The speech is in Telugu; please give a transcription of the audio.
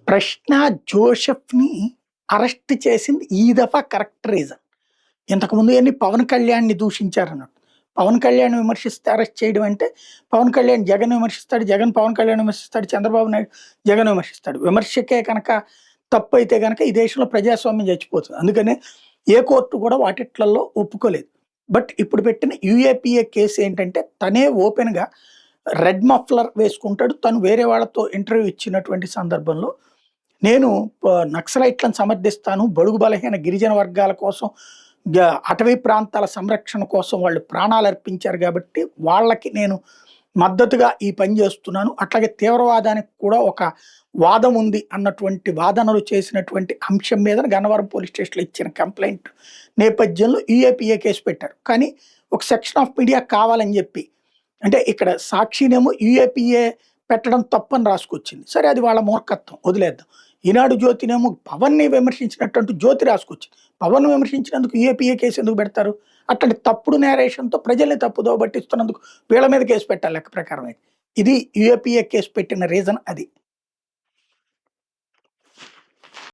ప్రశ్న జోసెఫ్‌ని అరెస్ట్ చేసింది ఈ దఫా కరెక్ట్ రీజన్. ఇంతకుముందు ఎన్ని పవన్ కళ్యాణ్‌ని దూషించారన్నట్టు. పవన్ కళ్యాణ్ విమర్శిస్తే అరెస్ట్ చేయడం అంటే, పవన్ కళ్యాణ్ జగన్ విమర్శిస్తాడు, జగన్ పవన్ కళ్యాణ్ విమర్శిస్తాడు, చంద్రబాబు నాయుడు జగన్ విమర్శిస్తాడు. విమర్శకే కనుక తప్పైతే గనక ఈ దేశంలో ప్రజాస్వామ్యం చచ్చిపోతుంది. అందుకనే ఏ కోర్టు కూడా వాటిట్లల్లో ఒప్పుకోలేదు. బట్ ఇప్పుడు పెట్టిన యూఏపీఏ కేస్ ఏంటంటే తనే ఓపెన్‌గా రెడ్ మఫ్లర్ వేసుకుంటాడు. తను వేరే వాళ్ళతో ఇంటర్వ్యూ ఇచ్చినటువంటి సందర్భంలో నేను నక్సలైట్లను సమర్థిస్తాను. బడుగు బలహీన గిరిజన వర్గాల కోసం అటవీ ప్రాంతాల సంరక్షణ కోసం వాళ్ళు ప్రాణాలు అర్పించారు కాబట్టి వాళ్ళకి నేను మద్దతుగా ఈ పని చేస్తున్నాను. అట్లాగే తీవ్రవాదానికి కూడా ఒక వాదం ఉంది అన్నటువంటి వాదనలు చేసినటువంటి అంశం మీద గన్నవరం పోలీస్ స్టేషన్‌లో ఇచ్చిన కంప్లెయింట్ నేపథ్యంలో యూఏపీఏ కేసు పెట్టారు. కానీ ఒక సెక్షన్ ఆఫ్ మీడియా కావాలని చెప్పి అంటే ఇక్కడ సాక్షినేమో యూఏపీఏ పెట్టడం తప్పని రాసుకొచ్చింది. సరే అది వాళ్ళ మూర్ఖత్వం వదిలేద్దాం. ఈనాడు జ్యోతినేమో పవన్‌ని విమర్శించినట్టు జ్యోతి రాసుకొచ్చింది. పవన్ విమర్శించినందుకు యూఏపీఏ కేసు ఎందుకు పెడతారు? అట్లాంటి తప్పుడు నేరేషన్‌తో ప్రజల్ని తప్పుదోవ పట్టిస్తున్నందుకు వీళ్ళ మీద కేసు పెట్టాలి లెక్క ప్రకారం అయితే. ఇది యూఏపీఏ కేసు పెట్టిన రీజన్ అది.